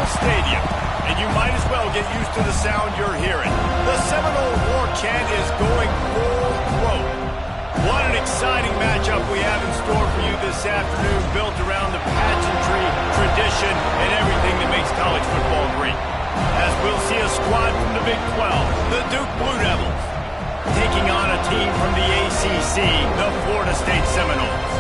Stadium, and you might as well get used to the sound you're hearing. The Seminole war chant is going full throat. What an exciting matchup we have in store for you this afternoon, built around the pageantry, tradition, and everything that makes college football great. As we'll see a squad from the Big 12, the Duke Blue Devils, taking on a team from the ACC, the Florida State Seminoles.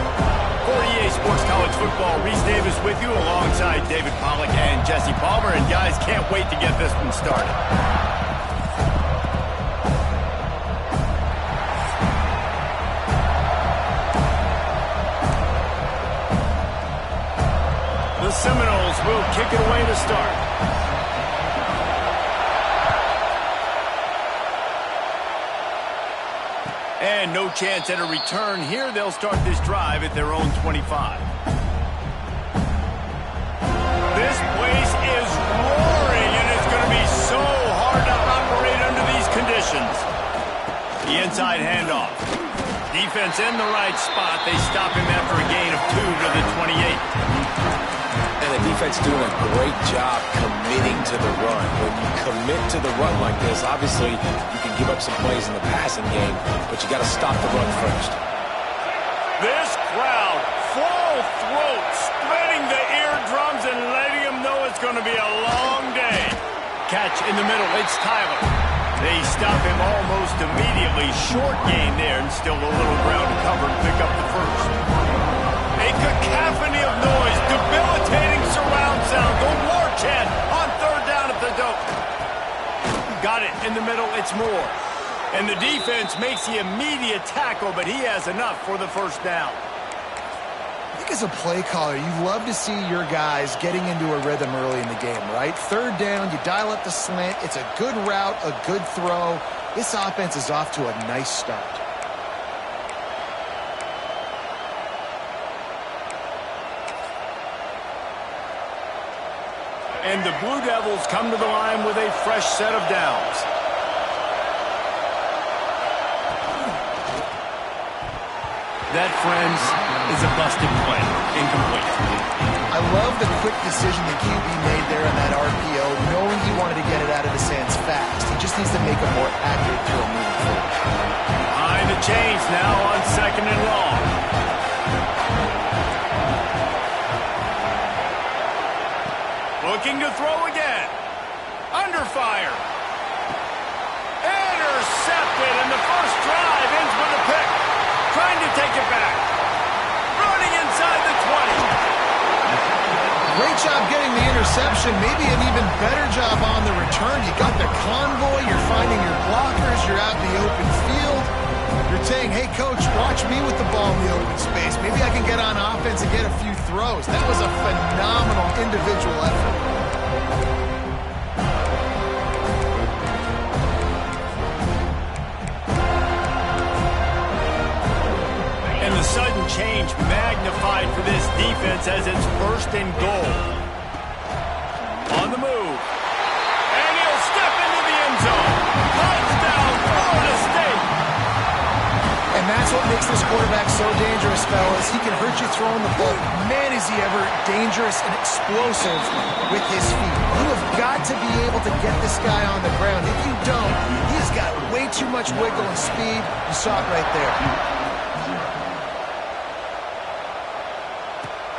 For EA Sports College Football, Reese Davis with you alongside David Pollack and Jesse Palmer. And guys, can't wait to get this one started. The Seminoles will kick it away to start. And no chance at a return here. They'll start this drive at their own 25. This place is roaring, and it's going to be so hard to operate under these conditions. The inside handoff. Defense in the right spot. They stop him after a gain of 2 to the 28. And the defense doing a great job committing to the run. When you commit to the run like this, obviously you can give up some plays in the passing game, but you got to stop the run first. This crowd, full throat, spreading the eardrums and letting them know it's going to be a long day. Catch in the middle, it's Tyler. They stop him almost immediately. Short gain there, and still a little ground to cover to pick up the first. A cacophony of noise, debilitating surround sound. The war chant on third down at the dope. Got it in the middle, it's more. And the defense makes the immediate tackle, but he has enough for the first down. I think as a play caller, you love to see your guys getting into a rhythm early in the game, right? Third down, you dial up the slant. It's a good route, a good throw. This offense is off to a nice start. And the Blue Devils come to the line with a fresh set of downs. That, friends, is a busted play. Incomplete. I love the quick decision the QB made there on that RPO, knowing he wanted to get it out of his hands fast. He just needs to make a more accurate throw moving forward. Behind the chains now on 2nd and long. Looking to throw again. Under fire. Intercepted, and the first drive ends with a pick. Trying to take it back. Running inside the 20. Great job getting the interception. Maybe an even better job on the return. You got the convoy. You're finding your blockers. You're out in the open field. You're saying, hey, coach, watch me with the ball in the open space. Maybe I can get on offense and get a few throws. That was a phenomenal individual effort. And the sudden change magnified for this defense as it's 1st and goal. On the move. And he'll step into the end zone. Touchdown, Florida State. And that's what makes this quarterback so dangerous, fellas. He can hurt you throwing the ball. Man, is he ever dangerous and explosive with his feet. You have got to be able to get this guy on the ground. If you don't, he's got way too much wiggle and speed. You saw it right there.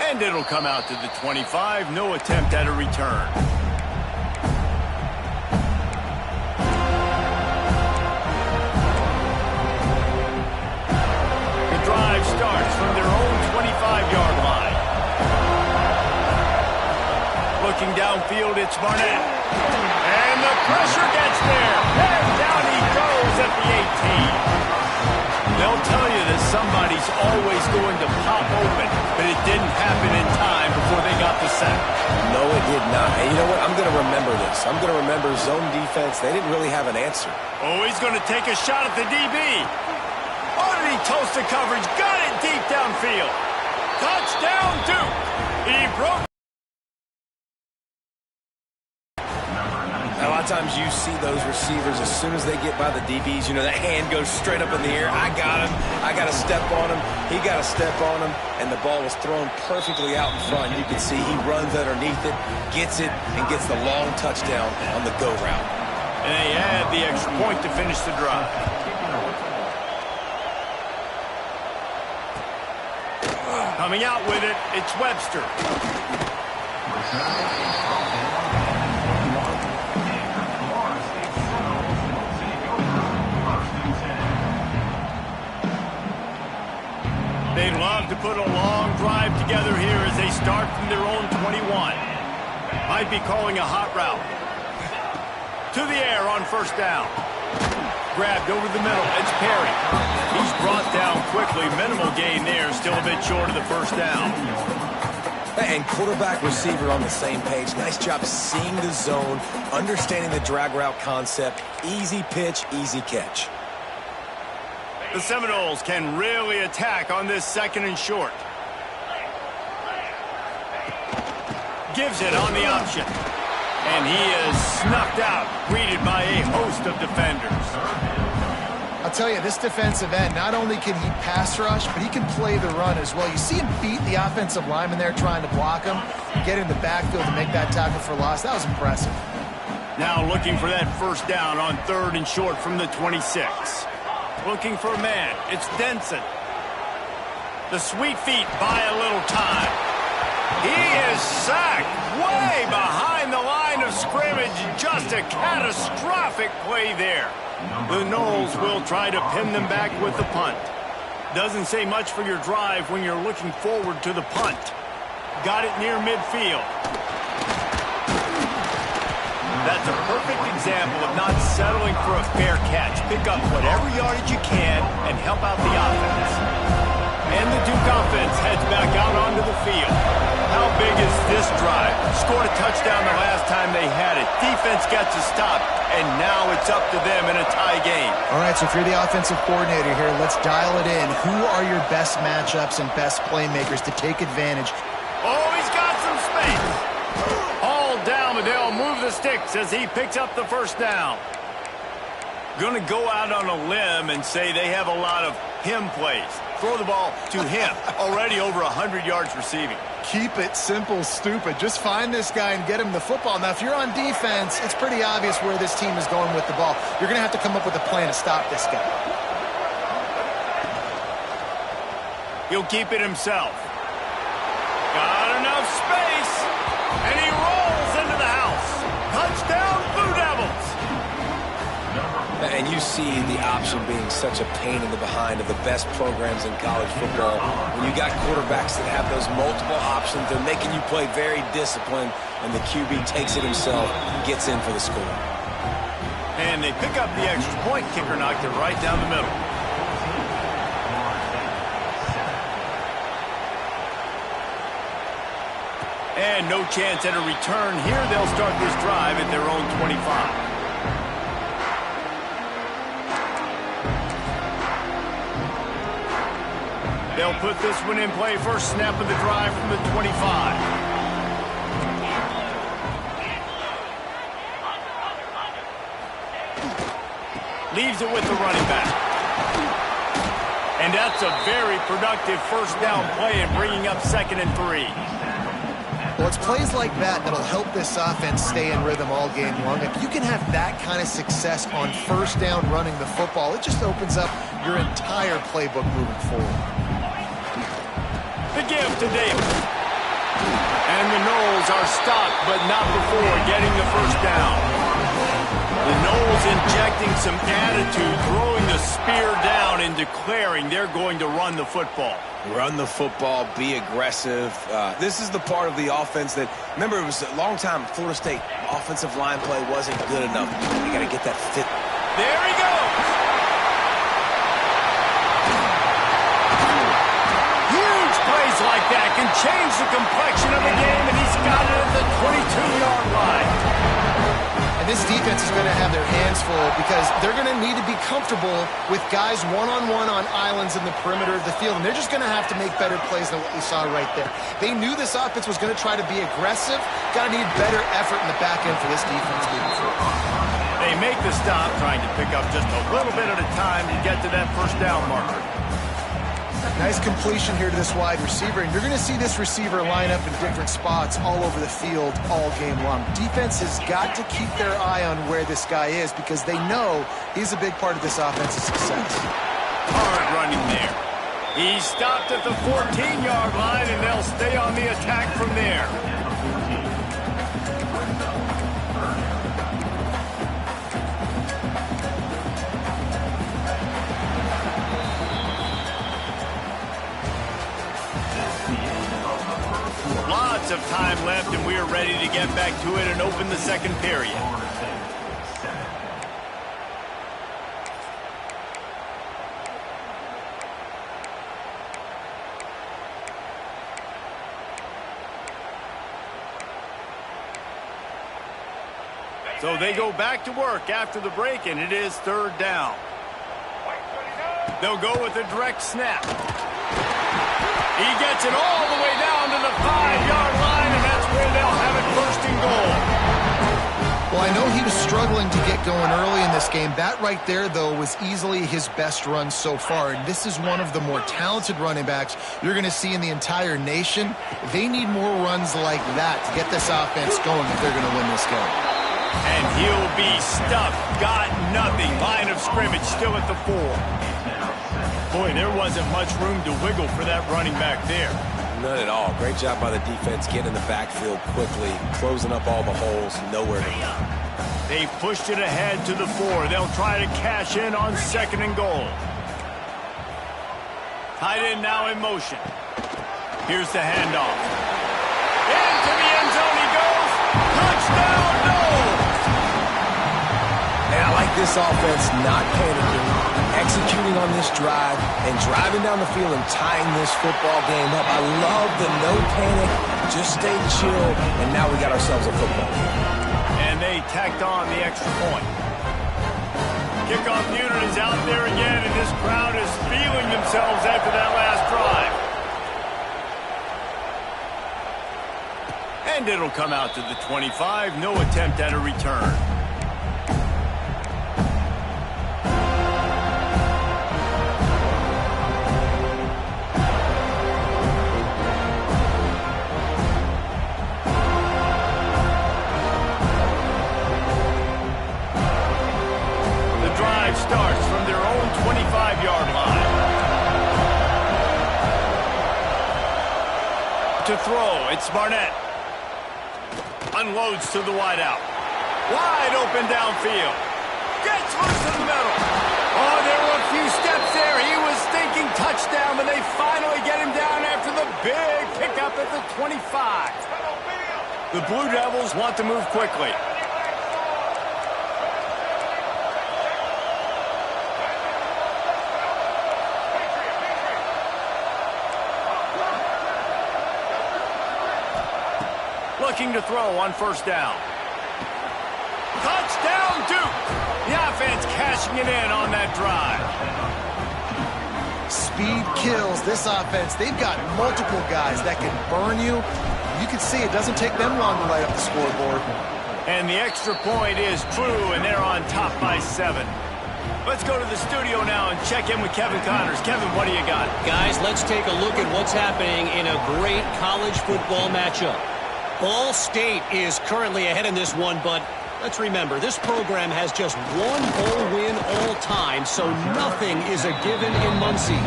And it'll come out to the 25. No attempt at a return. The drive starts from their own 25-yard line. Looking downfield, it's Barnett. And the pressure gets there. And down he goes at the 18. They'll tell you that somebody's always going to pop open, but it didn't happen in time before they got the sack. No, it did not. And you know what? I'm going to remember this. I'm going to remember zone defense. They didn't really have an answer. Oh, he's going to take a shot at the DB. Oh, did he toast the coverage? Got it deep downfield. Touchdown, Duke. He broke. times you see those receivers, as soon as they get by the DBs, you know, that hand goes straight up in the air. I got him. I got to step on him. He got to step on him. And the ball was thrown perfectly out in front. You can see he runs underneath it, gets it, and gets the long touchdown on the go route. And they add the extra point to finish the drive. Coming out with it, it's Webster. They'd love to put a long drive together here as they start from their own 21. Might be calling a hot route. To the air on first down. Grabbed over the middle. It's Perry. He's brought down quickly. Minimal gain there. Still a bit short of the first down. And quarterback receiver on the same page. Nice job seeing the zone, understanding the drag route concept. Easy pitch, easy catch. The Seminoles can really attack on this second and short. Gives it on the option. And he is snuffed out, greeted by a host of defenders. I'll tell you, this defensive end, not only can he pass rush, but he can play the run as well. You see him beat the offensive lineman there trying to block him, get in the backfield to make that tackle for loss. That was impressive. Now looking for that first down on third and short from the 26. Looking for a man. It's Denson. The sweet feet buy a little time. He is sacked way behind the line of scrimmage. Just a catastrophic play there. The Noles will try to pin them back with the punt. Doesn't say much for your drive when you're looking forward to the punt. Got it near midfield. That's a perfect example of not settling for a fair catch. Pick up whatever yardage you can and help out the offense. And the Duke offense heads back out onto the field. How big is this drive? Scored a touchdown the last time they had it. Defense gets a stop, and now it's up to them in a tie game. All right, so if you're the offensive coordinator here, let's dial it in. Who are your best matchups and best playmakers to take advantage? Oh, he's got some space. All down, but they'll move the sticks as he picks up the first down. Going to go out on a limb and say they have a lot of him plays. Throw the ball to him. Already over 100 yards receiving. Keep it simple, stupid. Just find this guy and get him the football. Now, if you're on defense, it's pretty obvious where this team is going with the ball. You're going to have to come up with a plan to stop this guy. He'll keep it himself. Got enough space. And he rolls into the house. Touchdown, Blue Devils. And you see the option being such a pain in the behind of the best programs in college football. When you got quarterbacks that have those multiple options, they're making you play very disciplined, and the QB takes it himself, gets in for the score. And they pick up the extra point. Kicker knocked it right down the middle. And no chance at a return here. They'll start this drive at their own 25. They'll put this one in play. First snap of the drive from the 25. Leaves it with the running back. And that's a very productive first down play and bringing up 2nd and 3. Well, it's plays like that that'll help this offense stay in rhythm all game long. If you can have that kind of success on first down running the football, it just opens up your entire playbook moving forward. The give to Davis. And the Noles are stopped, but not before getting the first down. The Noles injecting some attitude, throwing the spear down and declaring they're going to run the football. Run the football, be aggressive. This is the part of the offense that, remember, it was a long time Florida State offensive line play wasn't good enough. You got to get that fit. There he goes. Huge plays like that can change the complexion of a game, and he's got it at the 22-yard line. And this defense is going to have their hands full because they're going to need to be comfortable with guys one-on-one on islands in the perimeter of the field, and they're just going to have to make better plays than what we saw right there. They knew this offense was going to try to be aggressive. Got to need better effort in the back end for this defense moving forward. They make the stop, trying to pick up just a little bit at a time to get to that first down marker. Nice completion here to this wide receiver, and you're going to see this receiver line up in different spots all over the field all game long. Defense has got to keep their eye on where this guy is because they know he's a big part of this offense's success. Hard running there. He stopped at the 14-yard line, and they'll stay on the attack from there. Lots of time left, and we are ready to get back to it and open the second period. So they go back to work after the break, and it is third down. They'll go with a direct snap. He gets it all the way down to the 5-yard line, and that's where they'll have it first and goal. Well, I know he was struggling to get going early in this game. That right there, though, was easily his best run so far. And this is one of the more talented running backs you're going to see in the entire nation. They need more runs like that to get this offense going if they're going to win this game. And he'll be stuffed. Got nothing. Line of scrimmage still at the 4. Boy, there wasn't much room to wiggle for that running back there. None at all. Great job by the defense getting in the backfield quickly, closing up all the holes, nowhere to go. They pushed it ahead to the 4. They'll try to cash in on second and goal. Tight end now in motion. Here's the handoff. Into the end zone he goes. Touchdown, no! And I like this offense not panicking, executing on this drive, and driving down the field and tying this football game up. I love the no panic, just stay chill, and now we got ourselves a football game. And they tacked on the extra point. Kickoff unit is out there again, and this crowd is feeling themselves after that last drive. And it'll come out to the 25. No attempt at a return. Starts from their own 25-yard line. To throw, it's Barnett. Unloads to the wideout. Wide open downfield. Gets loose in the middle. Oh, there were a few steps there. He was thinking touchdown, but they finally get him down after the big pickup at the 25. The Blue Devils want to move quickly. Looking to throw on first down. Touchdown, Duke! The offense cashing it in on that drive. Speed kills this offense. They've got multiple guys that can burn you. You can see it doesn't take them long to light up the scoreboard. And the extra point is true, and they're on top by 7. Let's go to the studio now and check in with Kevin Connors. Kevin, what do you got? Guys, let's take a look at what's happening in a great college football matchup. Ball State is currently ahead in this one, but let's remember, this program has just one bowl win all time, so nothing is a given in Muncie.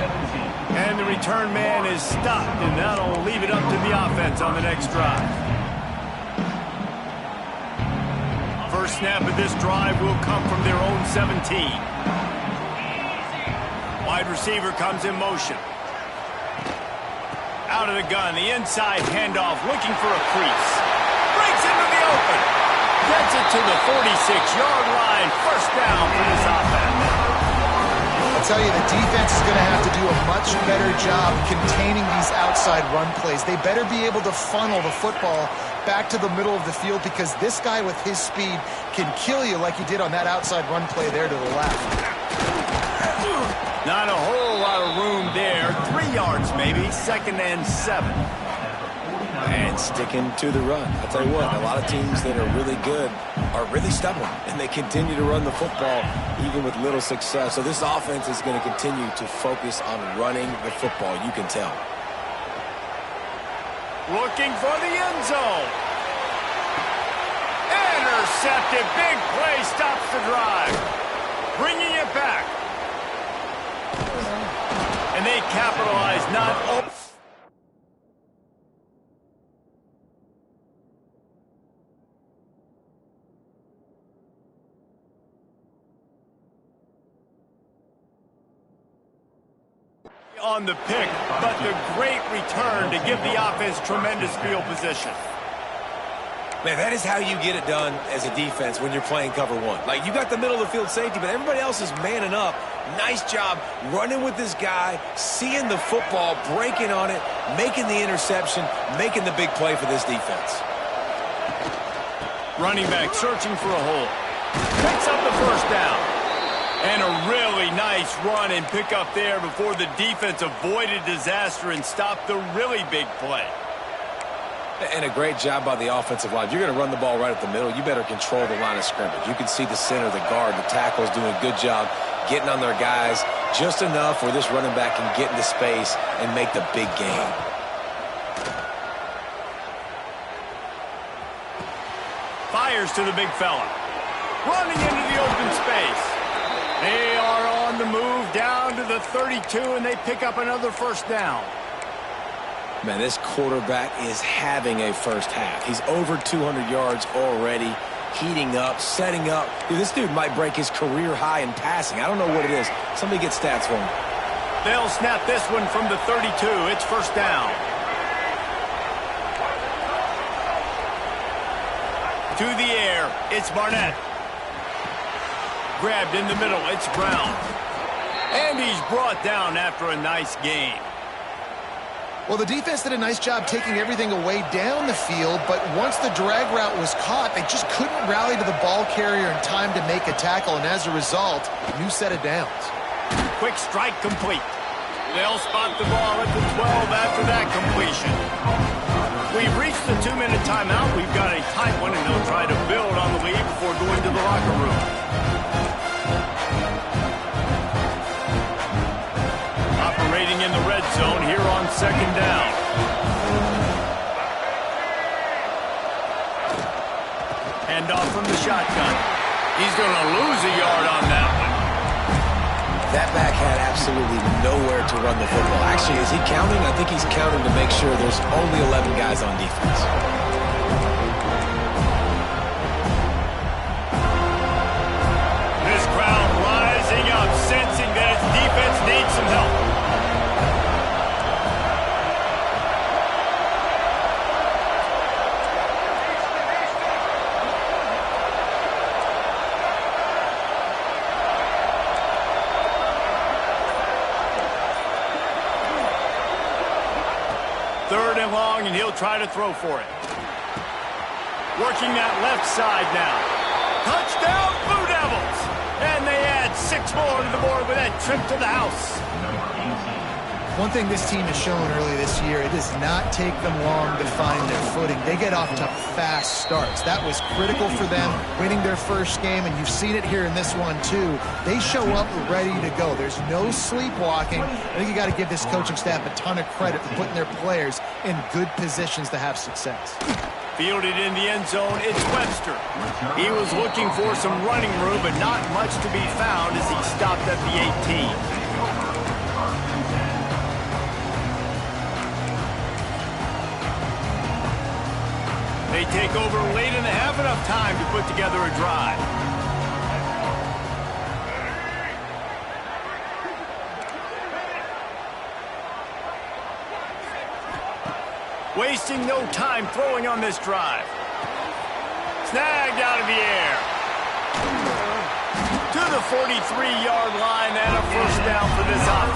And the return man is stopped, and that'll leave it up to the offense on the next drive. First snap of this drive will come from their own 17. Wide receiver comes in motion. Out of the gun, the inside handoff, looking for a crease. Breaks into the open. Gets it to the 46-yard line. First down for this offense. I'll tell you, the defense is going to have to do a much better job containing these outside run plays. They better be able to funnel the football back to the middle of the field because this guy with his speed can kill you like he did on that outside run play there to the left. Not a whole lot of room there. 3 yards maybe. Second and 7. And sticking to the run. I'll tell you what, a lot of teams that are really good are really stubborn, and they continue to run the football even with little success. So this offense is going to continue to focus on running the football, you can tell. Looking for the end zone. Intercepted. Big play stops the drive. Bringing it back. And they capitalize not... on the pick, but the great return to give the offense tremendous field position. Man, that is how you get it done as a defense when you're playing cover one. Like, you got the middle of the field safety, but everybody else is manning up. Nice job running with this guy, seeing the football, breaking on it, making the interception, making the big play for this defense. Running back searching for a hole. Picks up the first down. And a really nice run and pick up there before the defense avoided disaster and stopped the really big play. And a great job by the offensive line. If you're going to run the ball right at the middle, you better control the line of scrimmage. You can see the center, the guard, the tackles doing a good job getting on their guys just enough where this running back can get into space and make the big game. Fires to the big fella. Running into the open space. They are on the move down to the 32, and they pick up another first down. Man, this quarterback is having a first half. He's over 200 yards already, heating up, setting up. Dude, this dude might break his career high in passing. I don't know what it is. Somebody get stats for him. They'll snap this one from the 32. It's first down. To the air, it's Barnett. Grabbed in the middle, it's Brown. And he's brought down after a nice game. Well, the defense did a nice job taking everything away down the field, but once the drag route was caught, they just couldn't rally to the ball carrier in time to make a tackle, and as a result, new set of downs. Quick strike complete. They'll spot the ball at the 12 after that completion. We've reached the 2-minute timeout. We've got a tight one, and they'll try to build on the lead before going to the locker room. Operating in the red zone here on second down. Hand off from the shotgun. He's going to lose a yard on that one. That back had absolutely nowhere to run the football. Actually, is he counting? I think he's counting to make sure there's only 11 guys on defense. This crowd rising up, sensing that its defense needs some help. Third and long, and he'll try to throw for it. Working that left side now. Touchdown, Blue Devils! And they add 6 more to the board with that trip to the house. One thing this team has shown early this year, it does not take them long to find their footing. They get off to fast starts. That was critical for them, winning their first game, and you've seen it here in this one too. They show up ready to go. There's no sleepwalking. I think you got to give this coaching staff a ton of credit for putting their players in good positions to have success. Fielded in the end zone, it's Webster. He was looking for some running room, but not much to be found as he stopped at the 18. They take over late and have enough time to put together a drive. Wasting no time throwing on this drive. Snagged out of the air. To the 43-yard line and a first down for this offense.